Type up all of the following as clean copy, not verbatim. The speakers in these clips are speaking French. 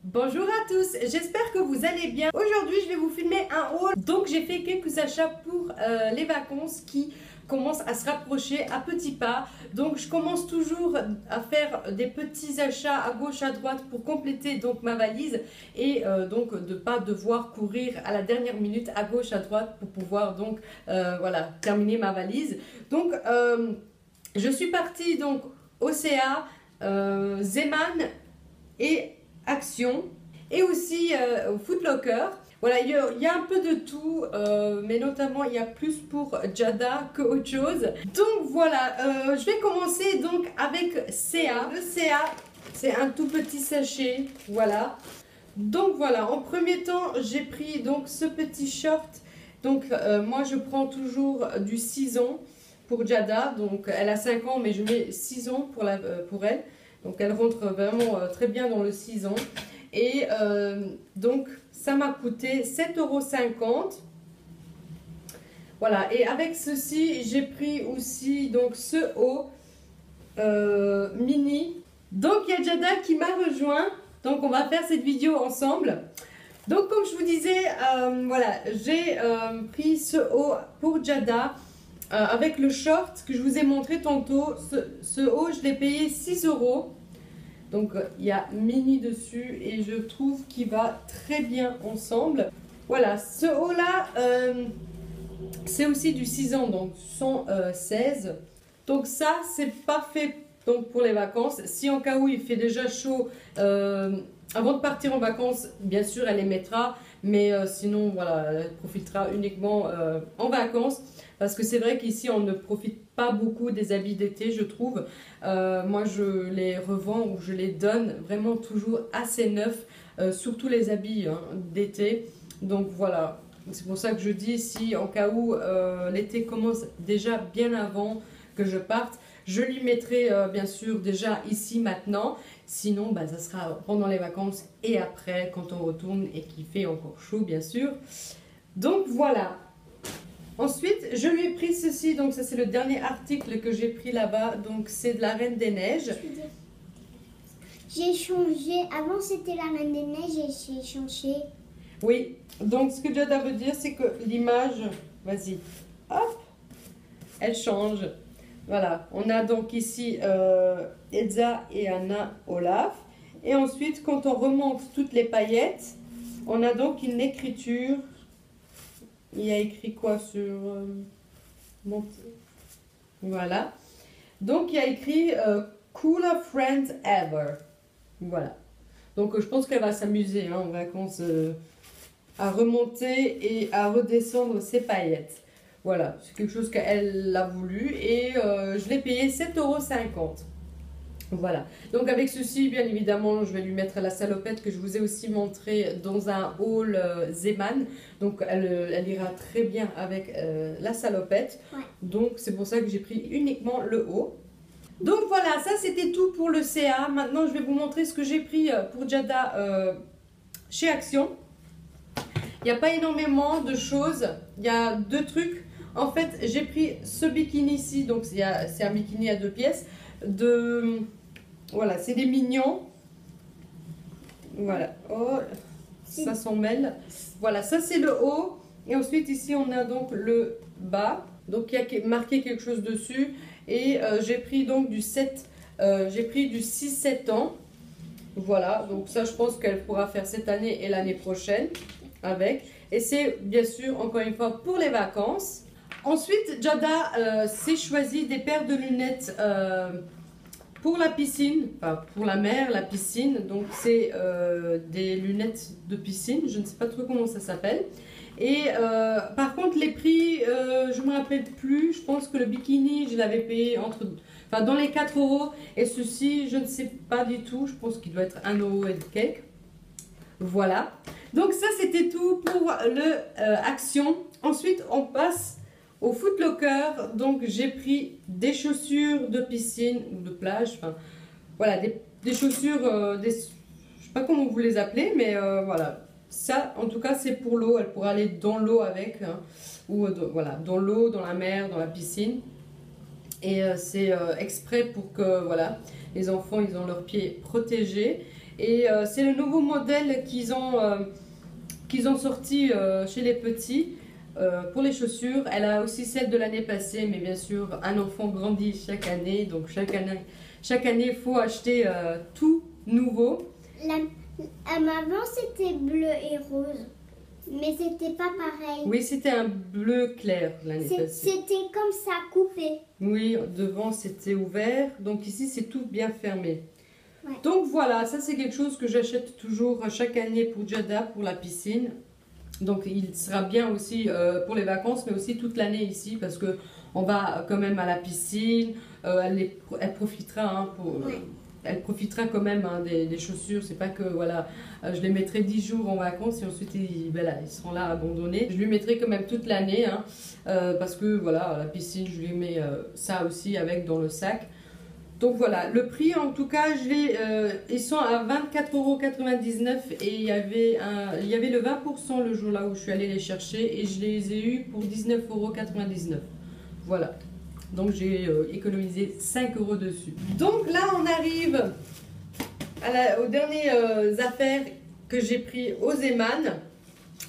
Bonjour à tous, j'espère que vous allez bien. Aujourd'hui je vais vous filmer un haul. Donc j'ai fait quelques achats pour les vacances qui commencent à se rapprocher à petits pas. Donc je commence toujours à faire des petits achats à gauche à droite pour compléter donc ma valise et donc de ne pas devoir courir à la dernière minute à gauche à droite pour pouvoir donc voilà, terminer ma valise. Donc je suis partie donc au CA, Zeeman et Action et aussi au Foot Locker. Voilà, il y a un peu de tout, mais notamment il y a plus pour Jada que autre chose. Donc voilà, je vais commencer donc avec CA. Le CA, c'est un tout petit sachet, voilà. Donc voilà, en premier temps, j'ai pris donc ce petit short. Donc moi je prends toujours du 6 ans pour Jada. Donc elle a 5 ans, mais je mets 6 ans pour elle. Donc elle rentre vraiment très bien dans le 6 ans. Et donc ça m'a coûté 7,50 €. Voilà, et avec ceci, j'ai pris aussi donc ce haut mini. Donc il y a Jada qui m'a rejoint. Donc on va faire cette vidéo ensemble. Donc comme je vous disais, voilà, j'ai pris ce haut pour Jada. Avec le short que je vous ai montré tantôt, ce haut je l'ai payé 6 €. Donc il y a mini dessus et je trouve qu'il va très bien ensemble. Voilà, ce haut là, c'est aussi du 6 ans, donc 116. Donc ça c'est parfait donc, pour les vacances. Si en cas où il fait déjà chaud, avant de partir en vacances, bien sûr elle les mettra. Mais sinon voilà, elle profitera uniquement en vacances. Parce que c'est vrai qu'ici, on ne profite pas beaucoup des habits d'été, je trouve. Moi, je les revends ou je les donne vraiment toujours assez neufs, surtout les habits d'été. Donc voilà, c'est pour ça que je dis, si en cas où l'été commence déjà bien avant que je parte, je lui mettrai bien sûr déjà ici maintenant. Sinon, bah, ça sera pendant les vacances et après, quand on retourne et qu'il fait encore chaud, bien sûr. Donc voilà. Ensuite, je lui ai pris ceci, donc ça c'est le dernier article que j'ai pris là-bas, donc c'est de la Reine des Neiges. J'ai changé, avant c'était la Reine des Neiges et j'ai changé. Oui, donc ce que Jada veut dire c'est que l'image, vas-y, hop, elle change. Voilà, on a donc ici Elsa et Anna Olaf. Et ensuite, quand on remonte toutes les paillettes, on a donc une écriture. Il y a écrit quoi sur mon... Voilà. Donc, il y a écrit Cooler Friend Ever. Voilà. Donc, je pense qu'elle va s'amuser en vacances à remonter et à redescendre ses paillettes. Voilà. C'est quelque chose qu'elle a voulu et je l'ai payé 7,50 €. Voilà, donc avec ceci, bien évidemment, je vais lui mettre la salopette que je vous ai aussi montré dans un haul Zeeman. Donc elle ira très bien avec la salopette. Ouais. Donc c'est pour ça que j'ai pris uniquement le haut. Donc voilà, ça c'était tout pour le CA. Maintenant, je vais vous montrer ce que j'ai pris pour Jada chez Action. Il n'y a pas énormément de choses. Il y a deux trucs. En fait, j'ai pris ce bikini ici. Donc c'est un bikini à 2 pièces. Voilà, c'est des mignons. Voilà. Oh, ça s'en mêle. Voilà, ça c'est le haut. Et ensuite ici on a donc le bas. Donc il y a marqué quelque chose dessus. Et j'ai pris donc du 7. J'ai pris du 6-7 ans. Voilà, donc ça je pense qu'elle pourra faire cette année et l'année prochaine avec. Et c'est bien sûr encore une fois pour les vacances. Ensuite Jada s'est choisi des paires de lunettes pour la piscine, enfin pour la mer, la piscine. Donc c'est des lunettes de piscine, je ne sais pas trop comment ça s'appelle. Et par contre les prix, je ne me rappelle plus. Je pense que le bikini je l'avais payé dans les 4 € et ceci je ne sais pas du tout. Je pense qu'il doit être 1 € et quelques. Voilà, donc ça c'était tout pour le Action. Ensuite on passe au Foot Locker. Donc j'ai pris des chaussures de piscine ou de plage, enfin voilà, des chaussures, je sais pas comment vous les appelez, mais voilà, ça en tout cas c'est pour l'eau, elle pourra aller dans l'eau avec, hein, ou voilà, dans l'eau, dans la mer, dans la piscine. Et c'est exprès pour que voilà, les enfants ils ont leurs pieds protégés. Et c'est le nouveau modèle qu'ils ont sorti chez les petits pour les chaussures. Elle a aussi celle de l'année passée, mais bien sûr, un enfant grandit chaque année. Donc chaque année, il faut acheter tout nouveau. Avant, c'était bleu et rose. Mais c'était pas pareil. Oui, c'était un bleu clair l'année passée. C'était comme ça, coupé. Oui, devant c'était ouvert. Donc ici, c'est tout bien fermé. Ouais. Donc voilà, ça c'est quelque chose que j'achète toujours chaque année pour Jada, pour la piscine. Donc il sera bien aussi pour les vacances, mais aussi toute l'année ici parce que on va quand même à la piscine. Elle profitera elle profitera quand même des chaussures. C'est pas que voilà, je les mettrai 10 jours en vacances et ensuite ils seront là abandonnés. Je lui mettrai quand même toute l'année parce que voilà, à la piscine je lui mets ça aussi avec dans le sac. Donc voilà, le prix en tout cas, ils sont à 24,99 € et il y avait le 20% le jour là où je suis allée les chercher et je les ai eu pour 19,99 €. Voilà. Donc j'ai économisé 5 € dessus. Donc là on arrive aux dernières affaires que j'ai pris aux Eman.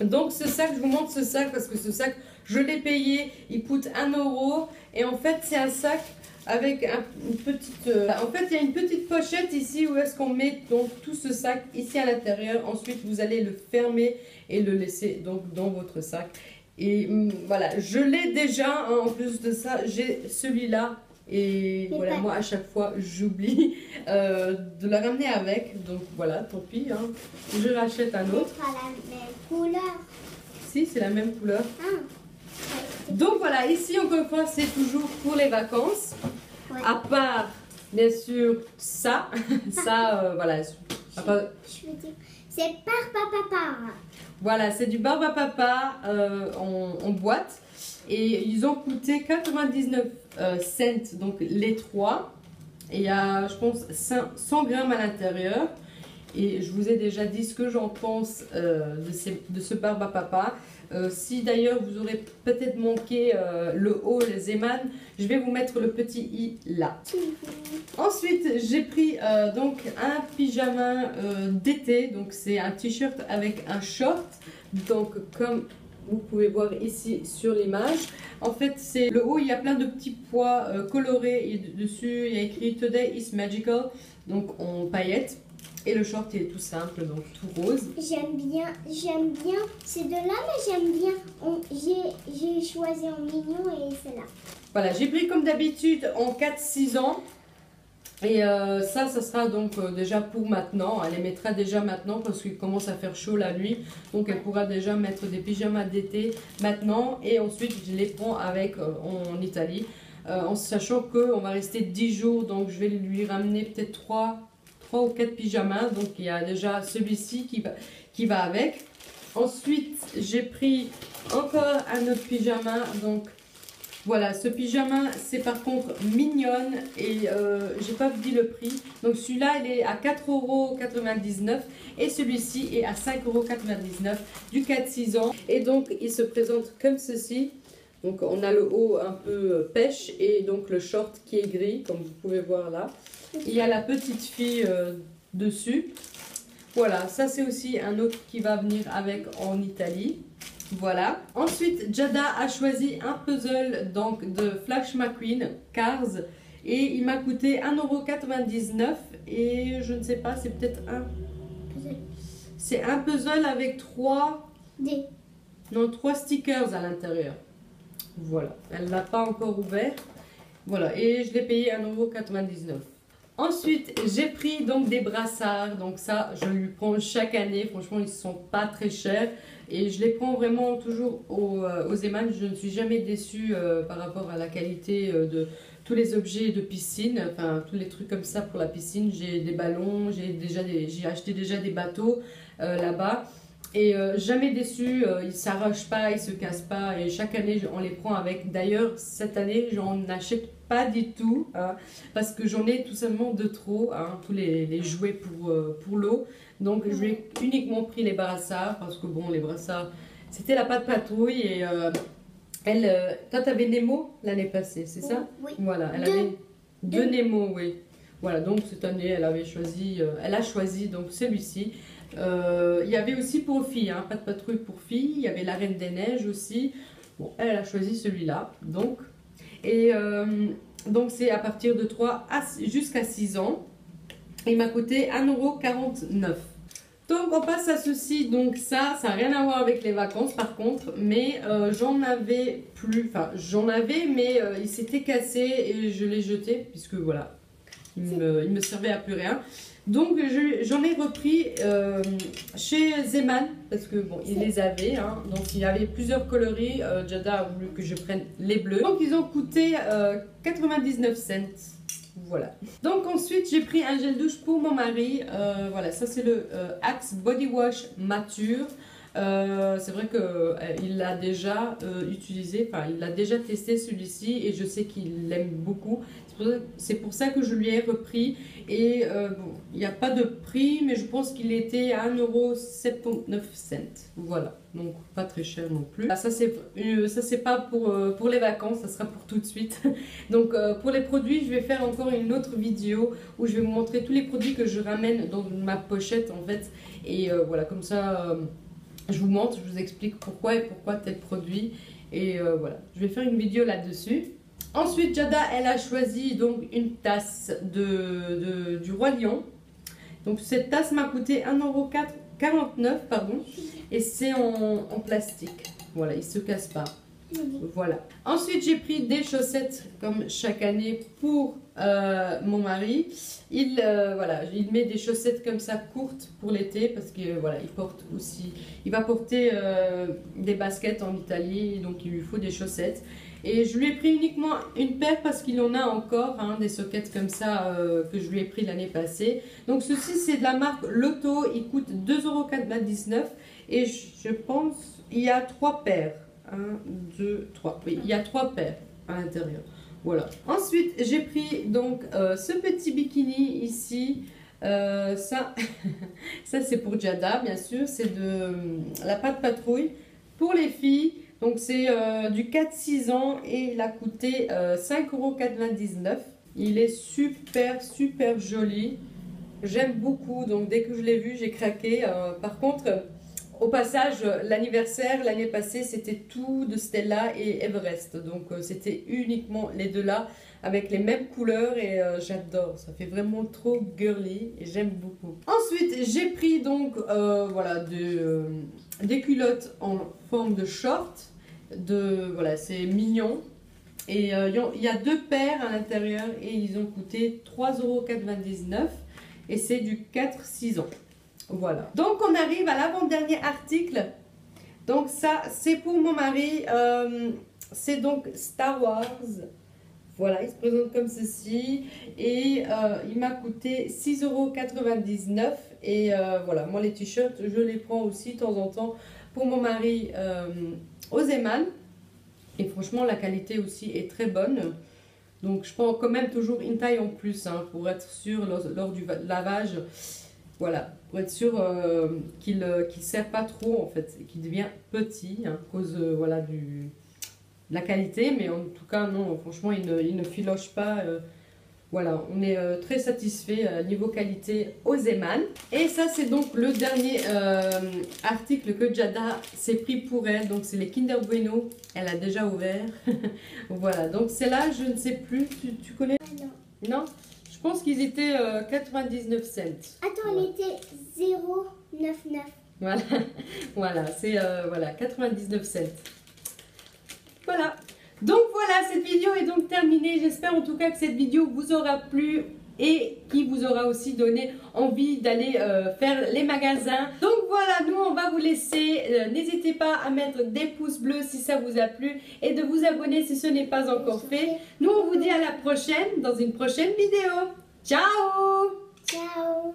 Donc ce sac, je vous montre ce sac parce que ce sac je l'ai payé, il coûte 1 € et en fait c'est un sac avec une petite... en fait il y a une petite pochette ici où est-ce qu'on met donc tout ce sac ici à l'intérieur. Ensuite vous allez le fermer et le laisser donc dans votre sac. Et voilà, je l'ai déjà, hein, en plus de ça, j'ai celui-là. Et voilà, moi à chaque fois, j'oublie de la ramener avec. Donc voilà, tant pis, hein. Je rachète un autre. C'est pas la même couleur. Si, c'est la même couleur. Ah. Donc voilà, ici encore une fois, c'est toujours pour les vacances. Ouais. À part, bien sûr, ça. Ça, voilà. Je veux dire, c'est par. Voilà, c'est du Barbe à Papa en boîte. Et ils ont coûté 99 cents, donc les trois. Et il y a, je pense, 100 grammes à l'intérieur. Et je vous ai déjà dit ce que j'en pense de ce Barbe à Papa. Si d'ailleurs vous aurez peut-être manqué le haut, les Eman, je vais vous mettre le petit i là. Ensuite, j'ai pris donc un pyjama d'été. Donc c'est un t-shirt avec un short. Donc comme vous pouvez voir ici sur l'image. En fait, c'est le haut, il y a plein de petits pois colorés et dessus il y a écrit Today is Magical, donc en paillettes. Et le short il est tout simple, donc tout rose. J'aime bien ces deux-là, mais j'aime bien. J'ai choisi en mignon et c'est là. Voilà, j'ai pris comme d'habitude en 4-6 ans. Et ça sera donc déjà pour maintenant. Elle les mettra déjà maintenant parce qu'il commence à faire chaud la nuit. Donc elle pourra déjà mettre des pyjamas d'été maintenant. Et ensuite je les prends avec en Italie. En sachant qu'on va rester 10 jours. Donc je vais lui ramener peut-être 3 ou 4 pyjamas. Donc il y a déjà celui-ci qui va avec. Ensuite j'ai pris encore un autre pyjama. Donc voilà, ce pyjama, c'est par contre mignonne et j'ai pas dit le prix. Donc celui-là, il est à 4,99 € et celui-ci est à 5,99 € du 4-6 ans. Et donc, il se présente comme ceci. Donc, on a le haut un peu pêche et donc le short qui est gris, comme vous pouvez voir là. Il y a la petite fille dessus. Voilà, ça c'est aussi un autre qui va venir avec en Italie. Voilà. Ensuite, Jada a choisi un puzzle donc de Flash McQueen, Cars. Et il m'a coûté 1,99 € et je ne sais pas, c'est peut-être un... C'est un puzzle avec 3 stickers à l'intérieur. Voilà. Elle ne l'a pas encore ouvert. Voilà. Et je l'ai payé 1,99 €. Ensuite, j'ai pris donc des brassards. Donc ça, je lui prends chaque année. Franchement, ils ne sont pas très chers. Et je les prends vraiment toujours aux Eman. Je ne suis jamais déçue par rapport à la qualité de tous les objets de piscine. Enfin, tous les trucs comme ça pour la piscine. J'ai des ballons, j'ai acheté déjà des bateaux là-bas. Et jamais déçu, ils ne s'arrachent pas, ils ne se cassent pas. Et chaque année, on les prend avec. D'ailleurs, cette année, j'en achète pas du tout. Hein, parce que j'en ai tout simplement de trop. Hein, tous les jouets pour l'eau. Donc, je lui ai uniquement pris les brassards. Parce que bon, les brassards, c'était la pâte patrouille. Et toi, tu avais Nemo l'année passée, c'est ça? Oui. Voilà, elle avait deux Nemo, oui. Voilà, donc cette année, elle a choisi donc celui-ci. Il y avait aussi pour filles, hein, pas de patrouille pour filles. Il y avait la Reine des Neiges aussi. Bon, elle a choisi celui-là. Donc, donc c'est à partir de 3 jusqu'à 6 ans. Il m'a coûté 1,49 €. Donc on passe à ceci. Donc ça n'a rien à voir avec les vacances par contre. Mais j'en avais plus. Enfin, j'en avais, mais il s'était cassé et je l'ai jeté. Puisque voilà, il me servait à plus rien. Donc j'en ai repris chez Zeman parce que bon, ils les avaient, hein, donc il y avait plusieurs coloris. Jada a voulu que je prenne les bleus, donc ils ont coûté 99 cents. Voilà. Donc ensuite j'ai pris un gel douche pour mon mari. Voilà, ça c'est le Axe Body Wash Mature. C'est vrai qu'il l'a déjà utilisé, enfin il l'a déjà testé celui-ci et je sais qu'il l'aime beaucoup. C'est pour ça que je lui ai repris et bon, il n'y a pas de prix mais je pense qu'il était à 1,79 €. Voilà, donc pas très cher non plus. Ça c'est pas pour les vacances, ça sera pour tout de suite. Donc pour les produits, je vais faire encore une autre vidéo où je vais vous montrer tous les produits que je ramène dans ma pochette en fait. Et voilà, comme ça... je vous montre, je vous explique pourquoi tel produit et voilà, je vais faire une vidéo là-dessus. Ensuite, Jada, elle a choisi donc une tasse du Roi Lion. Donc cette tasse m'a coûté 1,49 €, pardon, et c'est en plastique. Voilà, il se casse pas. Voilà. Ensuite, j'ai pris des chaussettes comme chaque année pour mon mari. Voilà, il met des chaussettes comme ça courtes pour l'été parce que voilà, il va porter des baskets en Italie, donc il lui faut des chaussettes. Et je lui ai pris uniquement une paire parce qu'il en a encore, hein, des sockets comme ça que je lui ai pris l'année passée. Donc ceci c'est de la marque Lotto, il coûte 2,99 € et je pense il y a 3 paires. 1, 2, 3. Oui, il y a 3 paires à l'intérieur. Voilà. Ensuite, j'ai pris donc ce petit bikini ici. Ça c'est pour Jada, bien sûr. C'est de la pâte patrouille pour les filles. Donc, c'est du 4-6 ans et il a coûté 5,99 €. Il est super, super joli. J'aime beaucoup. Donc, dès que je l'ai vu, j'ai craqué. Par contre... au passage, l'anniversaire l'année passée, c'était tout de Stella et Everest. Donc, c'était uniquement les deux là, avec les mêmes couleurs et j'adore. Ça fait vraiment trop girly et j'aime beaucoup. Ensuite, j'ai pris donc, voilà, des culottes en forme de short. Voilà, c'est mignon. Et il y a 2 paires à l'intérieur et ils ont coûté 3,99 € et c'est du 4-6 ans. Voilà. Donc on arrive à l'avant-dernier article. Donc ça c'est pour mon mari. C'est donc Star Wars. Voilà, il se présente comme ceci. Et il m'a coûté 6,99 € et voilà, moi les t-shirts je les prends aussi de temps en temps pour mon mari au Zeman. Et franchement la qualité aussi est très bonne. Donc je prends quand même toujours une taille en plus, hein, pour être sûr lors du lavage. Voilà, pour être sûr qu'il ne sert pas trop en fait, qu'il devient petit, hein, à cause voilà, de la qualité. Mais en tout cas, non, franchement, il ne filoche pas. Voilà, on est très satisfait niveau qualité au Zeman. Et ça, c'est donc le dernier article que Jada s'est pris pour elle. Donc, c'est les Kinder Bueno. Elle a déjà ouvert. Voilà, donc c'est là, je ne sais plus. Tu connais? Non. Non? Je pense qu'ils étaient 99 cents. Attends, voilà. Il était 0,99. Voilà, voilà, c'est voilà, 99 cents. Voilà. Donc voilà, cette vidéo est donc terminée. J'espère en tout cas que cette vidéo vous aura plu et qui vous aura aussi donné envie d'aller faire les magasins. Donc voilà, nous on va vous laisser. N'hésitez pas à mettre des pouces bleus si ça vous a plu et de vous abonner si ce n'est pas encore fait. Nous on vous dit à la prochaine dans une prochaine vidéo. Ciao! Ciao!